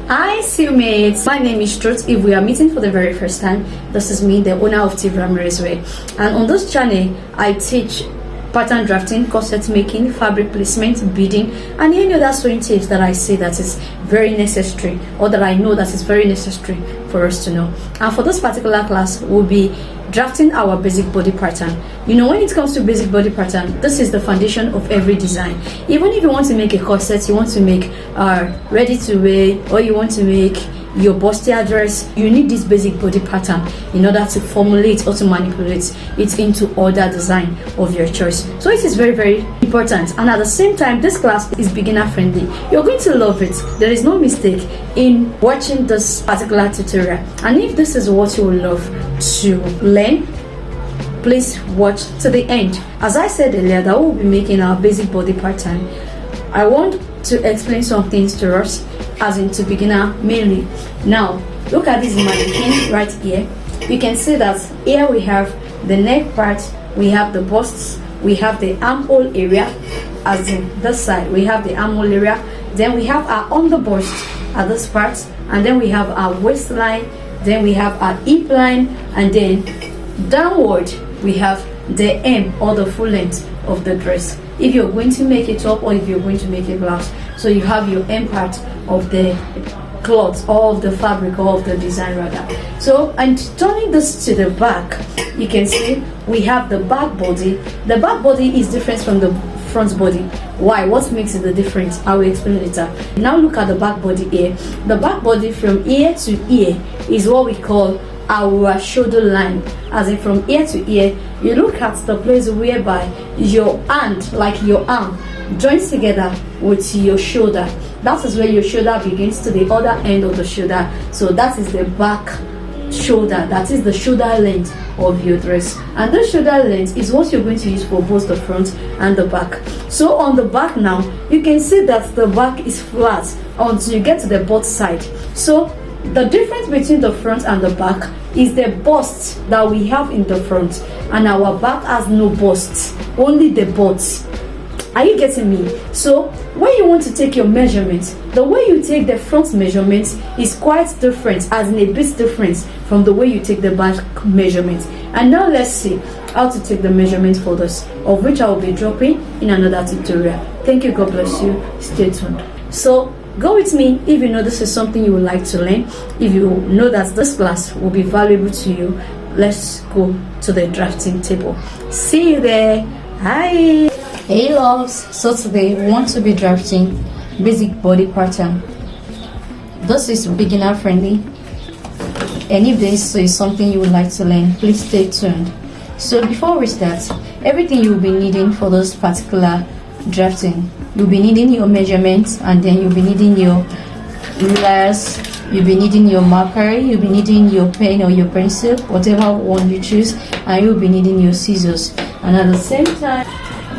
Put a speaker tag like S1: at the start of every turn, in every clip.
S1: Hi mates, my name is Truth. If we are meeting for the very first time, this is me, the owner of T Ramirez Way, and on this channel I teach pattern drafting, corset making, fabric placement, beading, and any other sewing tips that I say that is very necessary, or that I know that is very necessary for us to know. And for this particular class, we'll be drafting our basic body pattern. You know, when it comes to basic body pattern, this is the foundation of every design. Even if you want to make a corset, you want to make ready to wear, or you want to make your bustier dress, you need this basic body pattern in order to formulate or to manipulate it into other design of your choice. So it is very, very important, and at the same time this class is beginner friendly. You're going to love it. There is no mistake in watching this particular tutorial, and if this is what you would love to learn, please watch to the end. As I said earlier, that we'll be making our basic body pattern, I want to explain some things to us as into beginner mainly. Now look at this mannequin right here. You can see that here we have the neck part, we have the busts, we have the armhole area, as in this side we have the armhole area, then we have our underbust at this part, and then we have our waistline, then we have our hip line, and then downward we have the hem or the full length of the dress if you're going to make it up or if you're going to make a blouse. So you have your hem part of the cloth or of the fabric or of the design rather. So, and turning this to the back, you can see we have the back body. The back body is different from the front body. Why? What makes it the difference? I will explain later. Now look at the back body here. The back body from ear to ear is what we call our shoulder line, as in from ear to ear. You look at the place whereby your hand, like your arm, joins together with your shoulder. That is where your shoulder begins to the other end of the shoulder. So that is the back shoulder, that is the shoulder length of your dress, and the shoulder length is what you're going to use for both the front and the back. So on the back now, you can see that the back is flat until you get to the butt side. So the difference between the front and the back is the bust that we have in the front, and our back has no bust, only the butt. Are you getting me? So when you want to take your measurements, the way you take the front measurements is quite different, as in a bit different from the way you take the back measurements. And now let's see how to take the measurements for this, of which I will be dropping in another tutorial. Thank you, God bless you, stay tuned. So go with me if you know this is something you would like to learn. If you know that this class will be valuable to you, let's go to the drafting table. See you there. Hi. Hey loves, so today we want to be drafting basic body pattern. This is beginner friendly, and if this is something you would like to learn, please stay tuned. So before we start, everything you'll be needing for this particular drafting, you'll be needing your measurements, and then you'll be needing your rulers, you'll be needing your marker, you'll be needing your pen or your pencil, whatever one you choose, and you'll be needing your scissors, and at the same time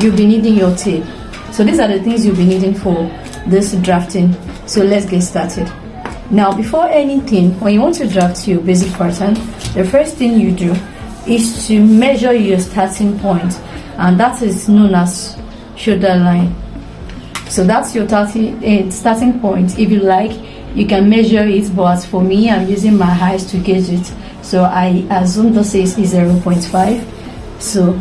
S1: you'll be needing your tape. So these are the things you'll be needing for this drafting. So let's get started. Now before anything, when you want to draft your basic pattern, the first thing you do is to measure your starting point, and that is known as shoulder line. So that's your starting point. If you like, you can measure it, but as for me, I'm using my eyes to gauge it, so I assume this is 0.5. So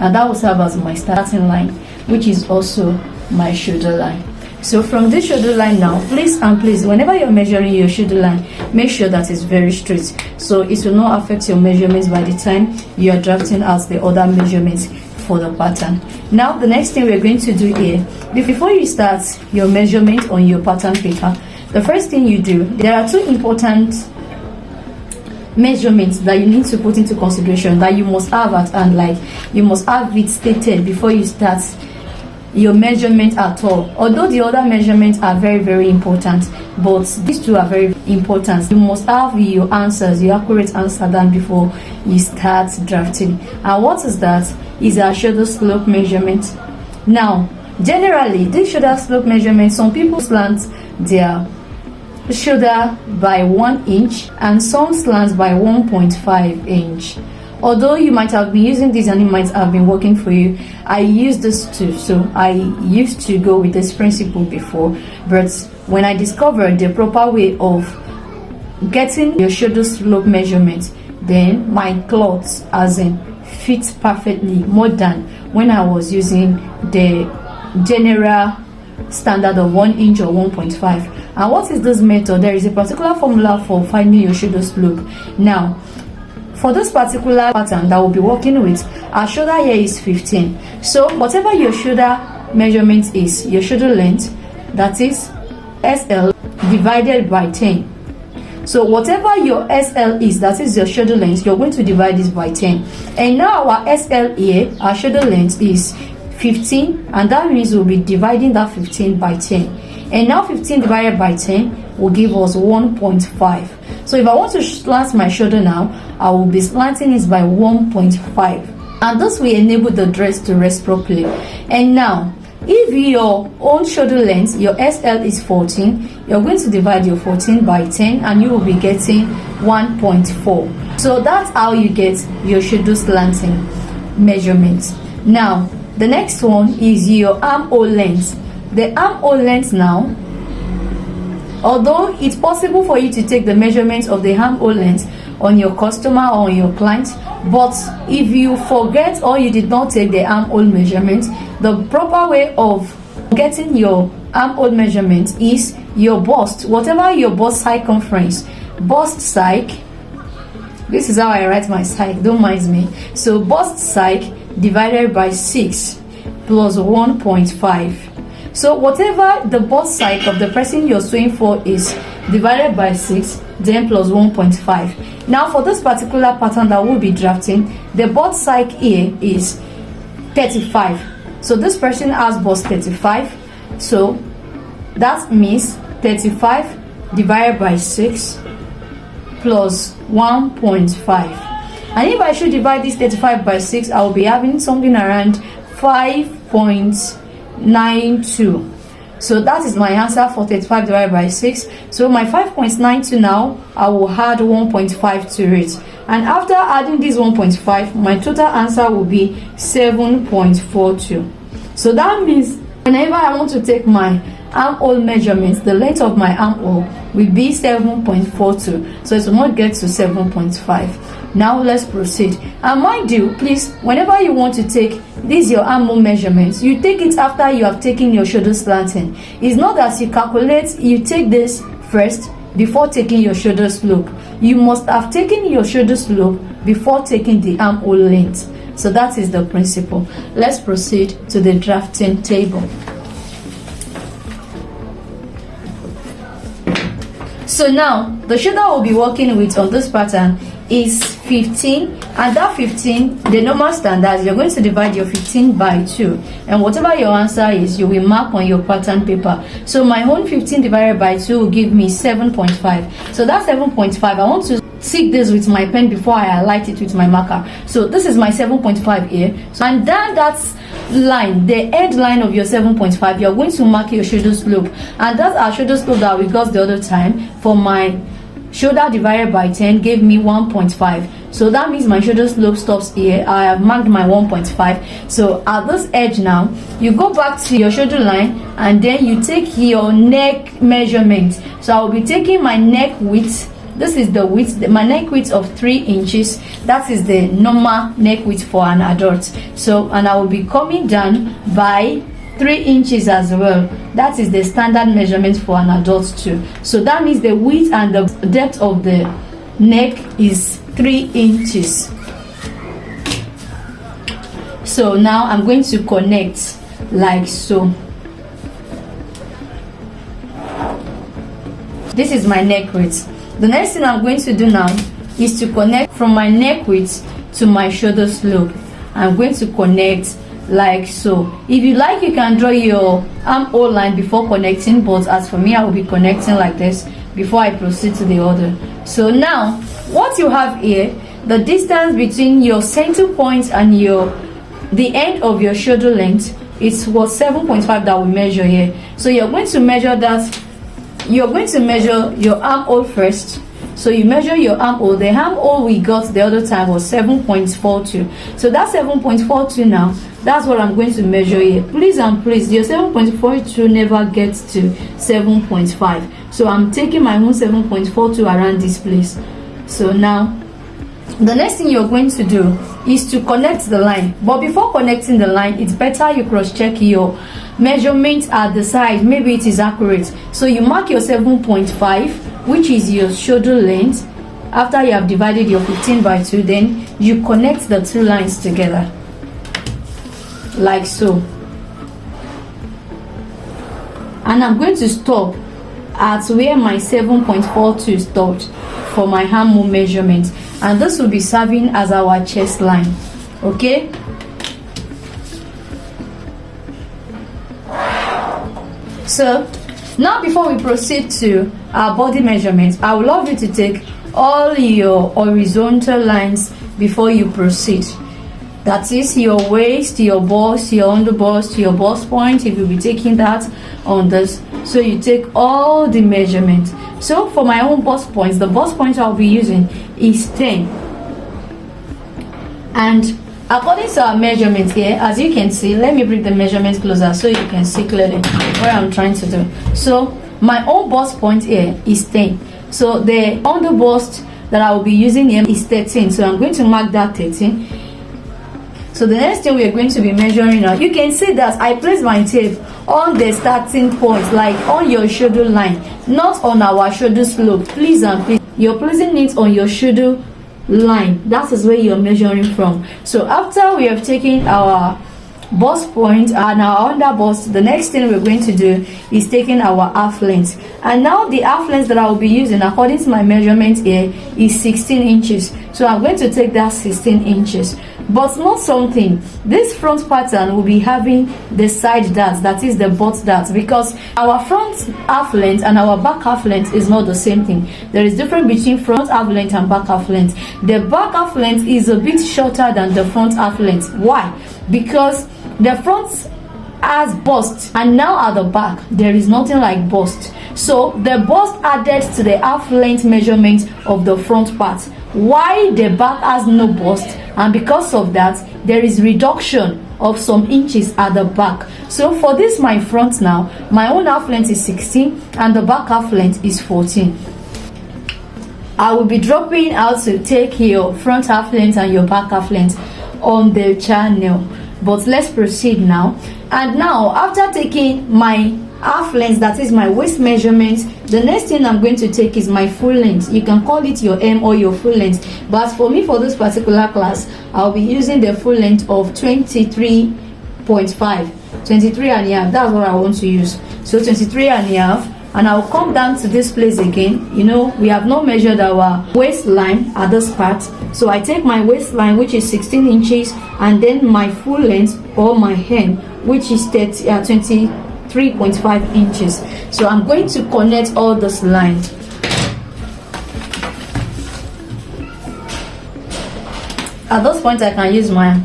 S1: and that will serve as my starting line, which is also my shoulder line. So from this shoulder line now, please whenever you're measuring your shoulder line, make sure that it's very straight, so it will not affect your measurements by the time you are drafting out the other measurements for the pattern. Now the next thing we're going to do here, before you start your measurement on your pattern paper, the first thing you do, there are two important measurements that you need to put into consideration, that you must have at hand, like you must have it stated before you start your measurement at all. Although the other measurements are very, very important, but these two are very important. You must have your answers, your accurate answer done before you start drafting. And what is that? Is our shoulder slope measurement. Now generally this shoulder slope measurement, some people slant their shoulder by 1 inch and some slants by 1.5 inch. Although you might have been using this and it might have been working for you, I use this too. So I used to go with this principle before, but when I discovered the proper way of getting your shoulder slope measurement, then my clothes as in fit perfectly, more than when I was using the general standard of 1 inch or 1.5. And what is this method? There is a particular formula for finding your shoulder slope. Now, for this particular pattern that we'll be working with, our shoulder here is 15. So whatever your shoulder measurement is, your shoulder length, that is SL divided by 10. So whatever your SL is, that is your shoulder length, you're going to divide this by 10. And now our SL here, our shoulder length is 15, and that means we'll be dividing that 15 by 10. And now 15 divided by 10 will give us 1.5. So if I want to slant my shoulder now, I will be slanting it by 1.5. And this will enable the dress to rest properly. And now, if your own shoulder length, your SL is 14, you're going to divide your 14 by 10 and you will be getting 1.4. So that's how you get your shoulder slanting measurement. Now, the next one is your armhole length. The armhole length now, although it's possible for you to take the measurement of the armhole length on your customer or on your client, but if you forget or you did not take the armhole measurement, the proper way of getting your armhole measurement is your bust, whatever your bust circumference, bust psych. This is how I write my psych, don't mind me. So bust psych divided by 6 plus 1.5. So whatever the bust psych of the person you're sewing for is, divided by 6, then plus 1.5. Now for this particular pattern that we'll be drafting, the bust psych here is 35. So this person has bust 35. So that means 35 divided by 6 plus 1.5. And if I should divide this 35 by 6, I will be having something around 5.92. So that is my answer for 35 divided by 6. So my 5.92 now, I will add 1.5 to it. And after adding this 1.5, my total answer will be 7.42. So that means whenever I want to take my armhole measurements, the length of my armhole will be 7.42. So it will not get to 7.5. Now let's proceed. And mind you, please, whenever you want to take this your armhole measurements, you take it after you have taken your shoulder slanting. It's not that you calculate, you take this first before taking your shoulder slope. You must have taken your shoulder slope before taking the armhole length. So that is the principle. Let's proceed to the drafting table. So now the shoulder we'll be working with on this pattern is 15, and that 15, the normal standard, you're going to divide your 15 by 2, and whatever your answer is, you will mark on your pattern paper. So my own 15 divided by 2 will give me 7.5. So that's 7.5. I want to tick this with my pen before I highlight it with my marker. So this is my 7.5 here. So, and then that's line, the edge line of your 7.5, you're going to mark your shoulder slope, and that's our shoulder slope that we got the other time. For my shoulder divided by 10 gave me 1.5. So that means my shoulder slope stops here. I have marked my 1.5. So at this edge now, you go back to your shoulder line and then you take your neck measurement. So I will be taking my neck width. This is the width, my neck width of 3 inches. That is the normal neck width for an adult. So, and I will be coming down by 3 inches as well. That is the standard measurement for an adult too. So that means the width and the depth of the neck is 3 inches. So now I'm going to connect like so. This is my neck width. The next thing I'm going to do now is to connect from my neck width to my shoulder slope. I'm going to connect like so. If you like, you can draw your armhole line before connecting, but as for me, I will be connecting like this before I proceed to the other. So now what you have here, the distance between your center point and the end of your shoulder length, it was 7.5 that we measure here. So you're going to measure that. You're going to measure your armhole first. So you measure your armhole. The armhole we got the other time was 7.42. So that 7.42 now, that's what I'm going to measure here. Please and please, your 7.42 never gets to 7.5. So I'm taking my own 7.42 around this place. So now the next thing you're going to do is to connect the line. But before connecting the line, it's better you cross-check your measurement at the side. Maybe it is accurate. So you mark your 7.5, which is your shoulder length. After you have divided your 15 by 2, then you connect the two lines together like so. And I'm going to stop at where my 7.42 stopped for my armhole measurement, and this will be serving as our chest line. Okay, so now before we proceed to our body measurement, I would love you to take all your horizontal lines before you proceed. That is your waist, your bust, your underbust, your bust point, if you'll be taking that on this. So you take all the measurements. So for my own bust points, the bust point I'll be using is 10. And according to our measurements here, as you can see, let me bring the measurements closer so you can see clearly what I'm trying to do. So my own bust point here is 10. So the underbust that I will be using here is 13. So I'm going to mark that 13. So the next thing we are going to be measuring now, you can see that I place my tape on the starting point, like on your shoulder line, not on our shoulder slope. Please and please, you're placing it on your shoulder line. That is where you're measuring from. So after we have taken our bust point and our under bust, the next thing we're going to do is taking our half length. And now the half length that I will be using according to my measurement here is 16 inches. So I'm going to take that 16 inches. But not something, this front pattern will be having the side darts, that is the butt darts, because our front half length and our back half length is not the same thing. There is difference between front half length and back half length. The back half length is a bit shorter than the front half length. Why? Because the front has bust, and now at the back there is nothing like bust. So the bust added to the half length measurement of the front part, why the back has no bust, and because of that there is reduction of some inches at the back. So for this my front now, my own half length is 16 and the back half length is 14. I will be dropping how to take your front half length and your back half length on the channel, but let's proceed now. And now after taking my half length, that is my waist measurement, the next thing I'm going to take is my full length. You can call it your M or your full length, but for me, for this particular class, I'll be using the full length of 23.5, 23 and a half. That's what I want to use. So 23 and a half, and I'll come down to this place again. You know, we have not measured our waistline at this part, so I take my waistline, which is 16 inches, and then my full length or my hem, which is 23.5 inches. So I'm going to connect all this line. At this point I can use my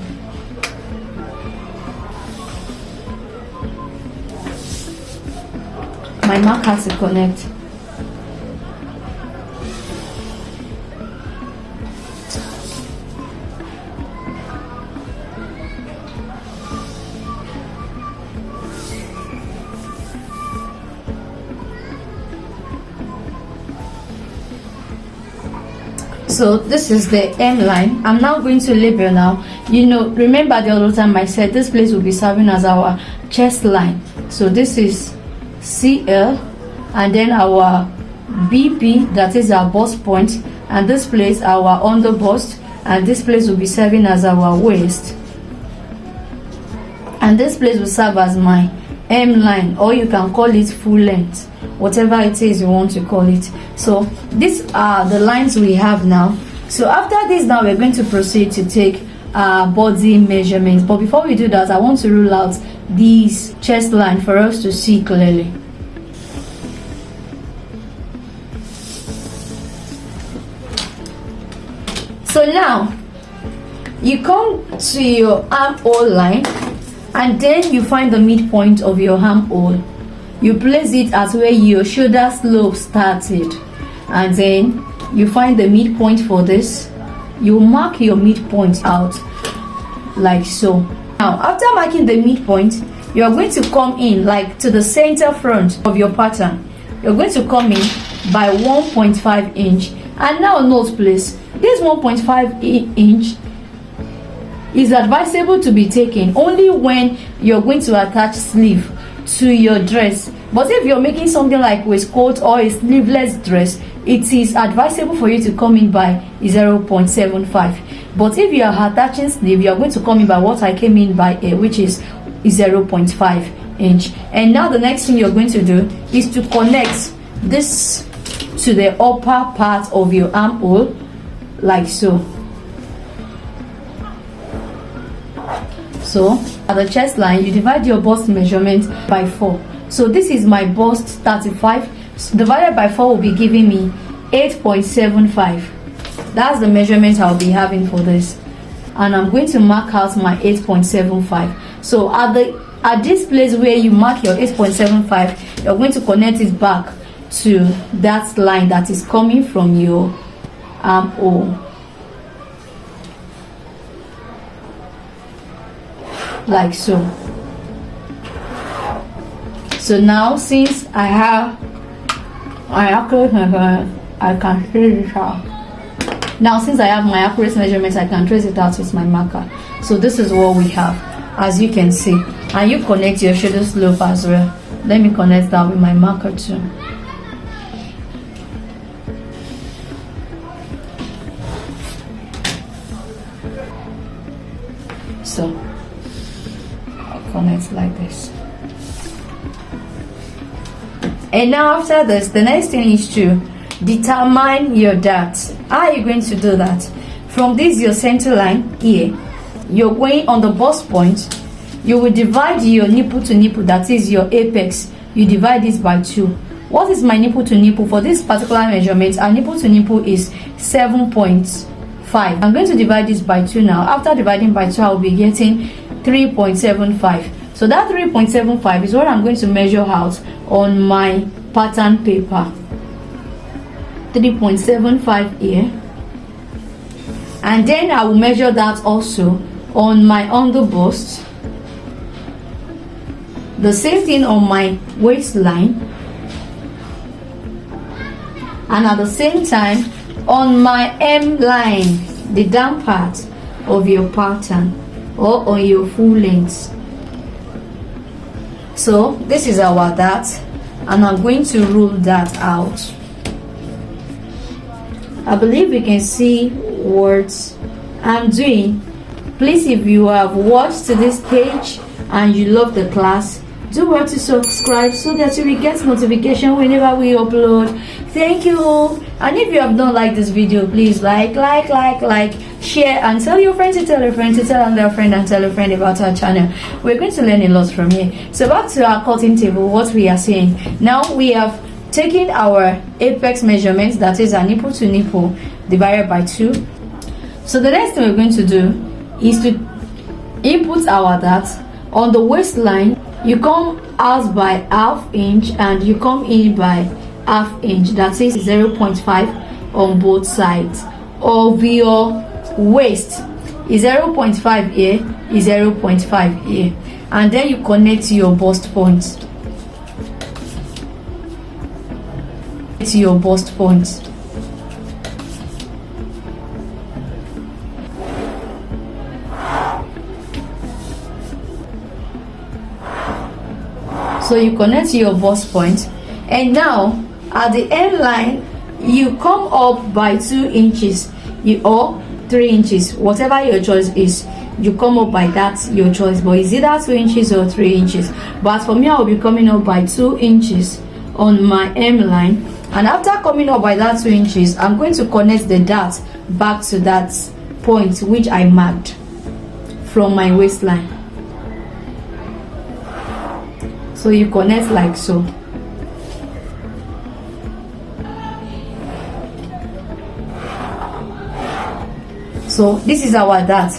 S1: marker to connect. So this is the M line. I'm now going to label now. You know, remember the other time I said this place will be serving as our chest line. So this is CL, and then our BP, that is our bust point, and this place our under bust, and this place will be serving as our waist, and this place will serve as my M line, or you can call it full length, whatever it is you want to call it. So these are the lines we have now. So after this, now we're going to proceed to take body measurements. But before we do that, I want to rule out this chest line for us to see clearly. So now you come to your armhole line, and then you find the midpoint of your armhole. You place it as where your shoulder slope started, and then you find the midpoint for this. You mark your midpoint out like so. Now after marking the midpoint, you are going to come in like to the center front of your pattern. You're going to come in by 1.5 inch. And now note please, this 1.5 inch is advisable to be taken only when you're going to attach sleeve to your dress. But if you're making something like waistcoat or a sleeveless dress, it is advisable for you to come in by 0.75. But if you are attaching sleeve, you are going to come in by what I came in by, which is 0.5 inch. And now the next thing you're going to do is to connect this to the upper part of your armhole like so. So at the chest line, you divide your bust measurement by 4. So this is my bust 35 divided by 4 will be giving me 8.75. That's the measurement I'll be having for this, and I'm going to mark out my 8.75. So at this place where you mark your 8.75, you're going to connect it back to that line that is coming from your armhole like so. So now since I have my accurate measurement, I can trace it out. Now since I have my accurate measurements, I can trace it out with my marker. So this is what we have, as you can see. And you connect your shoulder slope as well. Let me connect that with my marker too. So I'll connect like this. And now after this, the next thing is to determine your dart. How are you going to do that? From this your center line here, you're going on the bust point. You will divide your nipple to nipple, that is your apex. You divide this by 2. What is my nipple to nipple? For this particular measurement, our nipple to nipple is 7.5. I'm going to divide this by 2 now. After dividing by 2, I will be getting 3.75. So that 3.75 is what I'm going to measure out on my pattern paper. 3.75 here. And then I will measure that also on my underbust. The same thing on my waistline. And at the same time on my M line, the down part of your pattern, or on your full length. So this is our dart, and I'm going to rule that out. I believe you can see what I'm doing. Please, if you have watched to this page and you love the class, do well to subscribe so that you will get notification whenever we upload. Thank you. And if you have not liked this video, please like, share, and tell your friends to tell a friend to tell another friend and tell a friend about our channel. We're going to learn a lot from here. So back to our cutting table, what we are saying now, we have taken our apex measurements, that is our nipple to nipple, divided by 2. So the next thing we're going to do is to input our dart on the waistline. You come out by 1/2 inch and you come in by 1/2 inch, that is 0.5 on both sides of your waist. Is 0.5 here, is 0.5 here, and then you connect to your bust point. To your bust point. So you connect to your bust point, and now at the end line you come up by 2 inches, or 3 inches, whatever your choice is. You come up by that, your choice, but is either 2 inches or 3 inches. But for me, I will be coming up by 2 inches on my M line, and after coming up by that 2 inches, I'm going to connect the dart back to that point which I marked from my waistline. So you connect like so. So this is our dart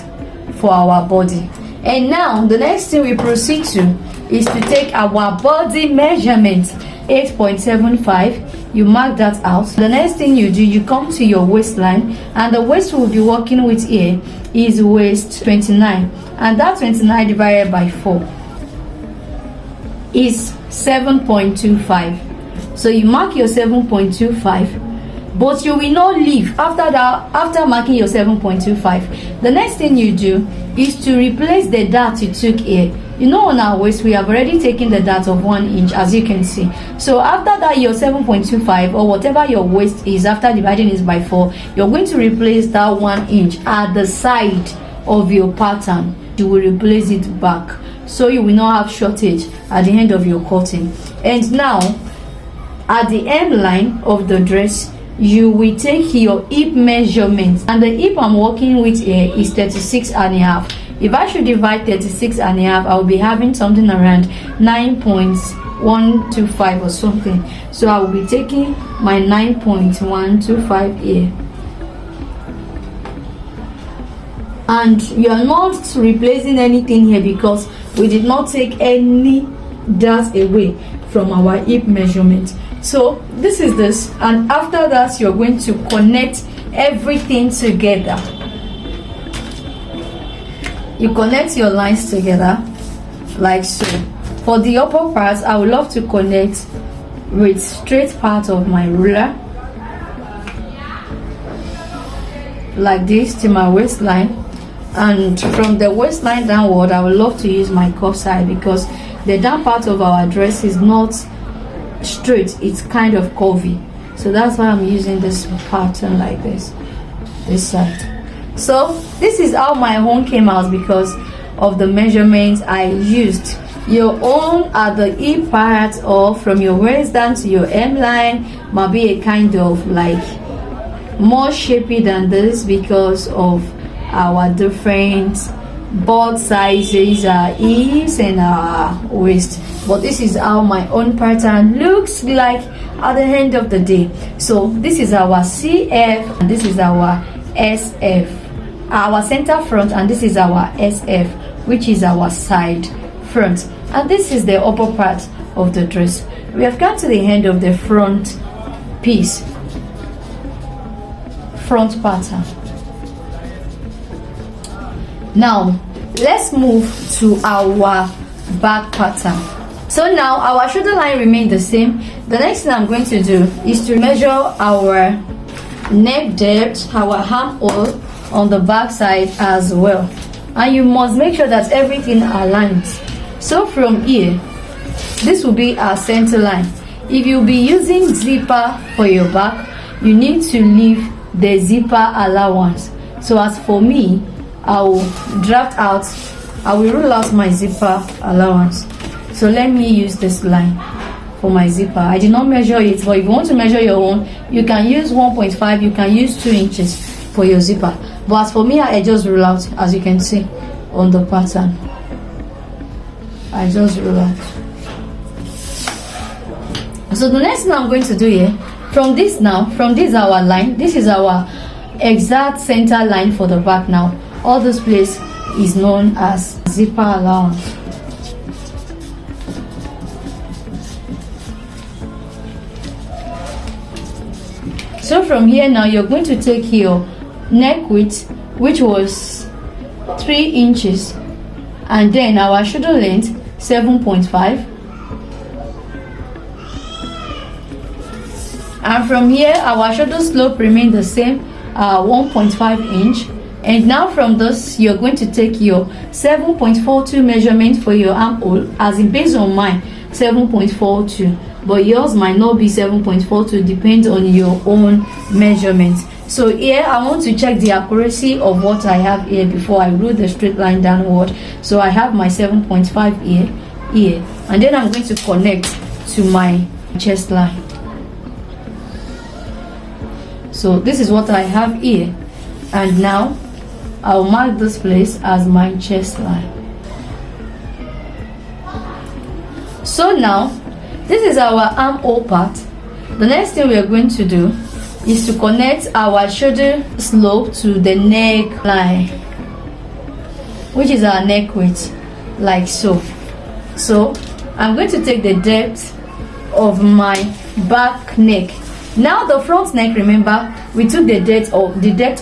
S1: for our body. And now the next thing we proceed to is to take our body measurement, 8.75 you mark that out. The next thing you do, you come to your waistline, and the waist we'll be working with here is waist 29, and that 29 divided by 4 is 7.25. so you mark your 7.25, but you will not leave after that. After marking your 7.25, the next thing you do is to replace the dart you took here. You know, on our waist we have already taken the dart of 1 inch, as you can see. So after that, your 7.25 or whatever your waist is, after dividing it by 4, you're going to replace that 1 inch at the side of your pattern. You will replace it back, so you will not have shortage at the end of your cutting. And now at the hem line of the dress, you will take your hip measurement, and the hip I'm working with here is 36.5. If I should divide 36.5, I will be having something around 9.125 or something. So I will be taking my 9.125 here, and you are not replacing anything here because we did not take any dart away from our hip measurement. So this is this, and after that you're going to connect everything together. You connect your lines together like so. For the upper part, I would love to connect with straight part of my ruler like this to my waistline, and from the waistline downward I would love to use my corset because the down part of our dress is not straight, it's kind of curvy. So that's why I'm using this pattern like this side. So this is how my own came out because of the measurements I used. Your own at the hip part or from your waist down to your hemline might be a kind of like more shapy than this because of our different both sizes, our hips and our waist. But this is how my own pattern looks like at the end of the day. So this is our CF and this is our SF, our center front, and this is our SF, which is our side front, and this is the upper part of the dress. We have come to the end of the front piece, front pattern. Now let's move to our back pattern. So now our shoulder line remains the same. The next thing I'm going to do is to measure our neck depth, our armhole on the back side as well, and you must make sure that everything aligns. So from here, this will be our center line. If you'll be using zipper for your back, you need to leave the zipper allowance. So as for me, I will rule out my zipper allowance. So let me use this line for my zipper. I did not measure it, but if you want to measure your own, you can use 1.5, you can use 2 inches for your zipper. But as for me, I just rule out, as you can see on the pattern. I just rule out. So the next thing I'm going to do here, from this our line, this is our exact center line for the back now. All this place is known as zipper allowance. So from here now, you're going to take your neck width, which was 3 inches, and then our shoulder length 7.5, and from here our shoulder slope remain the same, 1.5 inch. And now from this, you're going to take your 7.42 measurement for your armhole, as in based on mine 7.42, but yours might not be 7.42, depends on your own measurement. So here I want to check the accuracy of what I have here before I rule the straight line downward. So I have my 7.5 here, and then I'm going to connect to my chest line. So this is what I have here, and now I'll mark this place as my chest line. So now this is our armhole part. The next thing we are going to do is to connect our shoulder slope to the neck line, which is our neck width, like so. So I'm going to take the depth of my back neck Now the front neck, remember we took the depth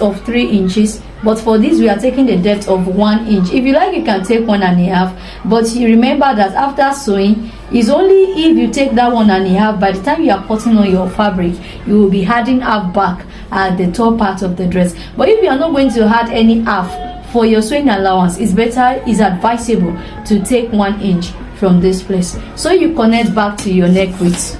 S1: of 3 inches, but for this we are taking the depth of 1 inch. If you like, you can take 1.5, but you remember that after sewing, is only if you take that 1.5, by the time you are cutting on your fabric, you will be adding half back at the top part of the dress. But if you are not going to add any half for your sewing allowance, it's advisable to take 1 inch from this place. So you connect back to your neck width.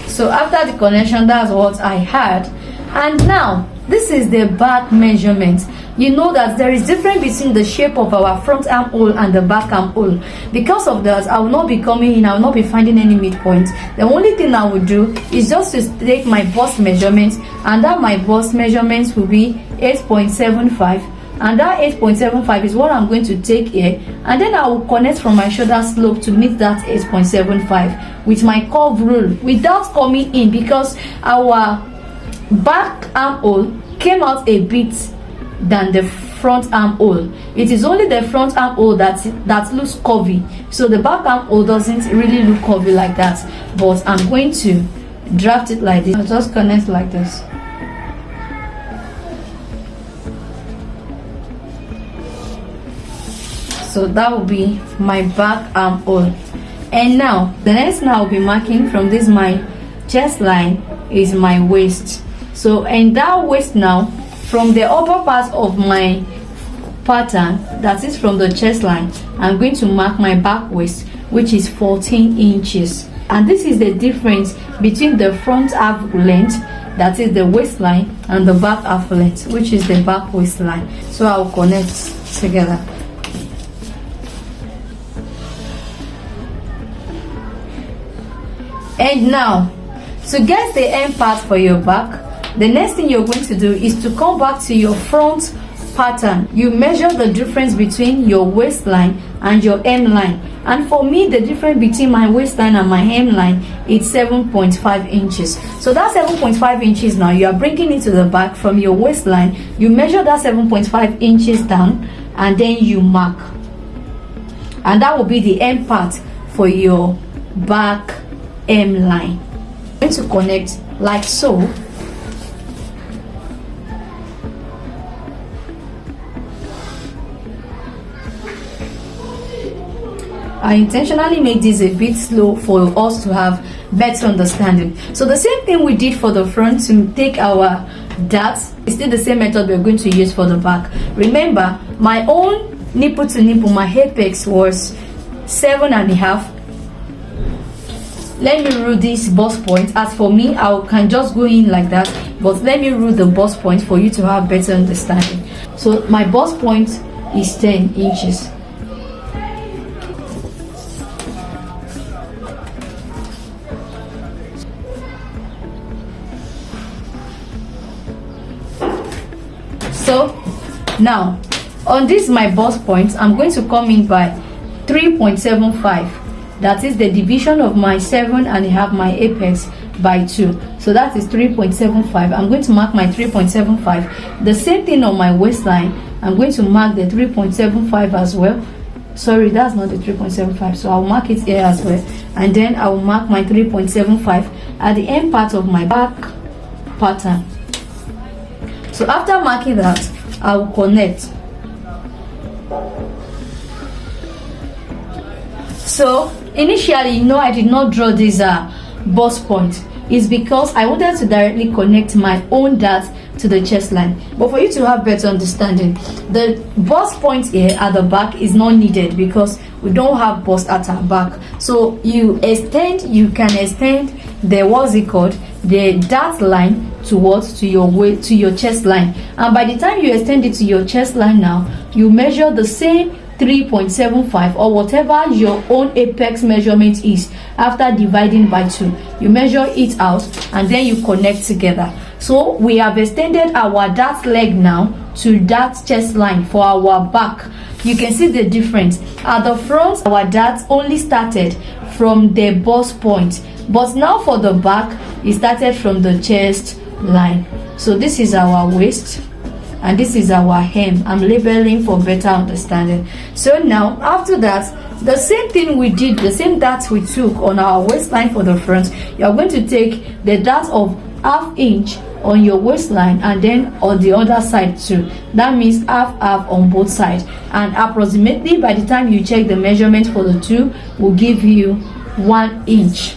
S1: So after the connection, that's what I had. And now this is the back measurement. You know that there is difference between the shape of our front armhole and the back armhole. Because of that, I will not be coming in, I will not be finding any midpoint. The only thing I will do is just to take my bust measurement, and that my bust measurements will be 8.75, and that 8.75 is what I'm going to take here, and then I will connect from my shoulder slope to meet that 8.75 with my curve rule without coming in, because our back armhole came out a bit than the front armhole. It is only the front armhole that looks curvy, so the back armhole doesn't really look curvy like that. But I'm going to draft it like this. I'll just connect like this. So that will be my back armhole. And now the next thing I'll be marking from this my chest line is my waist. So in that waist now, from the upper part of my pattern, that is from the chest line, I'm going to mark my back waist, which is 14 inches. And this is the difference between the front half length, that is the waistline, and the back half length, which is the back waistline. So I'll connect together. And now, to get the end part for your back, the next thing you're going to do is to come back to your front pattern. You measure the difference between your waistline and your hemline. And for me, the difference between my waistline and my hemline is 7.5 inches. So that 7.5 inches now, you are bringing it to the back from your waistline. You measure that 7.5 inches down, and then you mark. And that will be the end part for your back hemline. I'm going to connect like so. I intentionally made this a bit slow for us to have better understanding. So the same thing we did for the front to take our darts, is still the same method we're going to use for the back. Remember, my own nipple to nipple, my apex was 7.5. Let me rule this bust point. As for me, I can just go in like that, but let me rule the bust point for you to have better understanding. So my bust point is 10 inches. So now on this my bust point, I'm going to come in by 3.75. that is the division of my 7.5, my apex, by 2. So that is 3.75. I'm going to mark my 3.75. The same thing on my waistline, I'm going to mark the 3.75 as well. Sorry, that's not the 3.75, so I'll mark it here as well. And then I will mark my 3.75 at the end part of my back pattern. So after marking that, I will connect. So initially, I did not draw this bust point. It's because I wanted to directly connect my own dart to the chest line. But for you to have better understanding, the bust point here at the back is not needed because we don't have bust at our back. So you can extend the dart line to your chest line. And by the time you extend it to your chest line now, you measure the same 3.75 or whatever your own apex measurement is. After dividing by 2, you measure it out and then you connect together. So we have extended our dart leg now to that chest line for our back. You can see the difference. At the front, our dart only started from the bust point, but now for the back, it started from the chest line. So this is our waist and this is our hem. I'm labeling for better understanding. So now after that, the same thing we did, the same dart we took on our waistline for the front, you are going to take the dart of ½ inch on your waistline and then on the other side too. That means half on both sides, and approximately by the time you check the measurement for the two will give you 1 inch.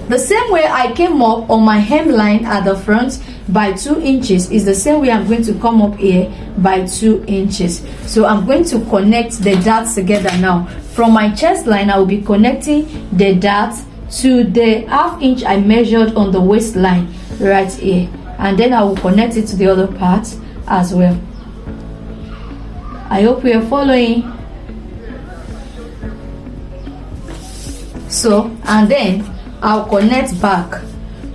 S1: The same way I came up on my hemline at the front by 2 inches is the same way I'm going to come up here by 2 inches. So I'm going to connect the darts together now. From my chest line, I will be connecting the dart to the ½ inch I measured on the waistline right here, and then I will connect it to the other part as well. I hope you are following. So, and then I'll connect back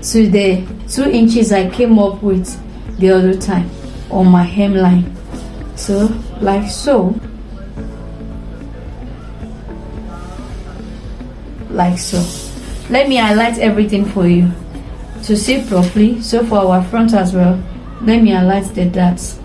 S1: to the 2 inches I came up with the other time on my hemline. So, like so. Like so. Let me highlight everything for you to see properly. So for our front as well, let me highlight the darts.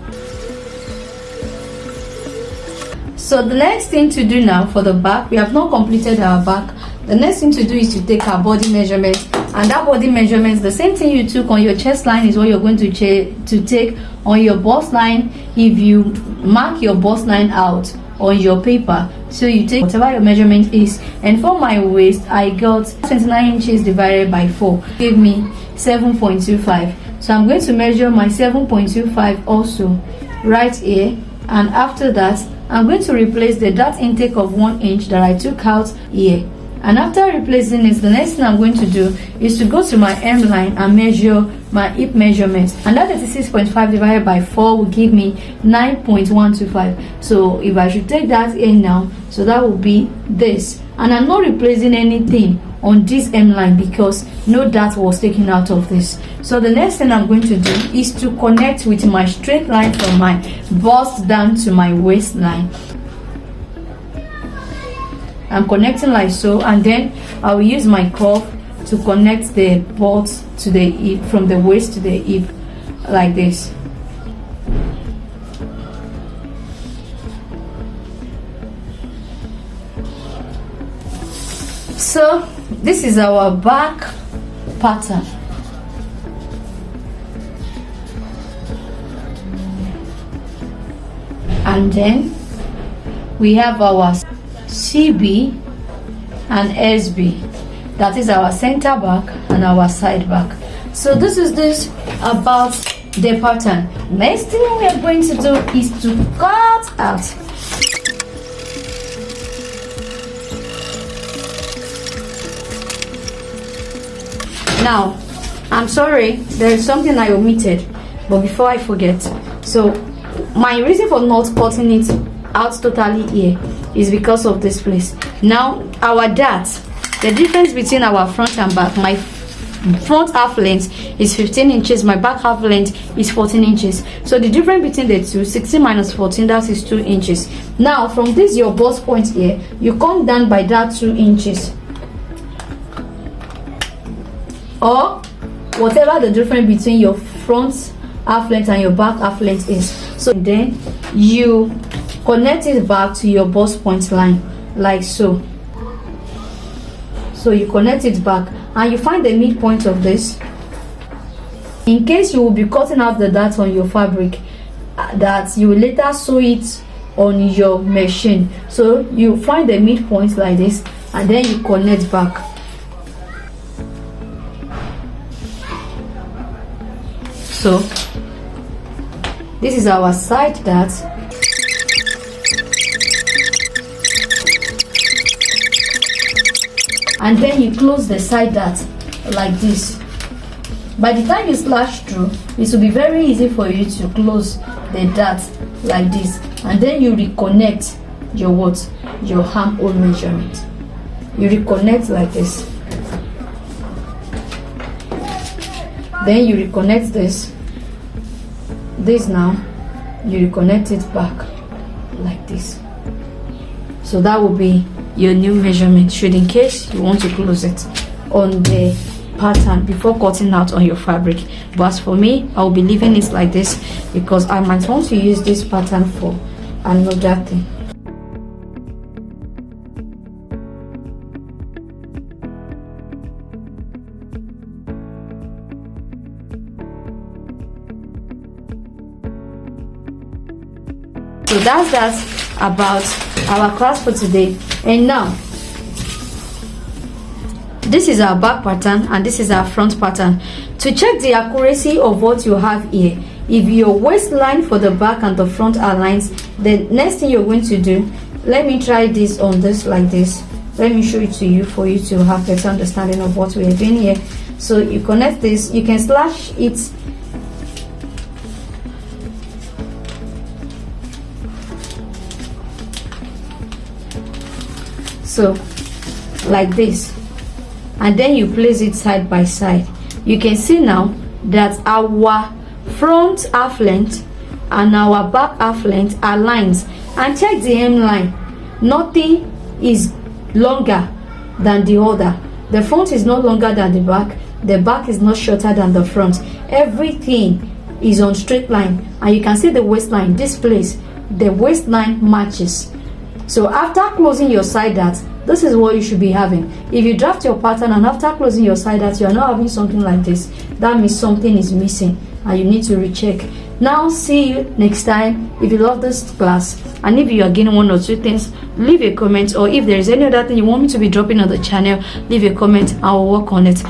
S1: So the next thing to do now for the back, we have not completed our back. The next thing to do is to take our body measurement, and that body measurement, the same thing you took on your chest line is what you're going to take on your bust line. If you mark your bust line out on your paper, so you take whatever your measurement is, and for my waist I got 29 inches divided by 4 gave me 7.25. so I'm going to measure my 7.25 also right here, and after that I'm going to replace the dart intake of 1 inch that I took out here. And after replacing it, the next thing I'm going to do is to go to my hemline and measure my hip measurement, and that 36.5 divided by 4 will give me 9.125. So if I should take that in now, so that will be this, and I'm not replacing anything on this hemline because no dart was taken out of this. So the next thing I'm going to do is to connect with my straight line from my bust down to my waistline. I'm connecting like so, and then I will use my curve to connect the bolt to the hip, from the waist to the hip, like this. So this is our back pattern. And then we have our CB and SB, that is our center back and our side back. So this is about the pattern. Next thing we are going to do is to cut out. Now I'm sorry, there is something I omitted, but before I forget, so my reason for not cutting it out totally here is because of this place. Now our dart, the difference between our front and back, my front half length is 15 inches, my back half length is 14 inches. So the difference between the two, 16 minus 14, that is 2 inches. Now from this your bust point here, you come down by that 2 inches, or whatever the difference between your front half length and your back half length is. So then you connect it back to your bust point line like so. So you connect it back and you find the midpoint of this. In case you will be cutting out the dart on your fabric, that you will later sew it on your machine, so you find the midpoint like this and then you connect back. So this is our side dart. And then you close the side dart like this. By the time you slash through, it will be very easy for you to close the dart like this, and then you reconnect your your armhole measurement. You reconnect like this, then you reconnect this now you reconnect it back like this. So that will be your new measurement, should in case you want to close it on the pattern before cutting out on your fabric. But as for me, I will be leaving it like this because I might want to use this pattern for another thing. So that's that about our class for today. And now, this is our back pattern and this is our front pattern. To check the accuracy of what you have here, if your waistline for the back and the front aligns, the next thing you're going to do, let me try this on this like this. Let me show it to you for you to have better understanding of what we are doing here. So you connect this, you can slash it so like this, and then you place it side by side. You can see now that our front half length and our back half length aligns. And check the hemline, nothing is longer than the other. The front is no longer than the back is not shorter than the front. Everything is on straight line, and you can see the waistline. This place, the waistline matches. So after closing your side dart, this is what you should be having. If you draft your pattern and after closing your side dart you are not having something like this, that means something is missing and you need to recheck. Now see you next time. If you love this class and if you are getting one or two things, leave a comment, or if there is any other thing you want me to be dropping on the channel, leave a comment. I will work on it.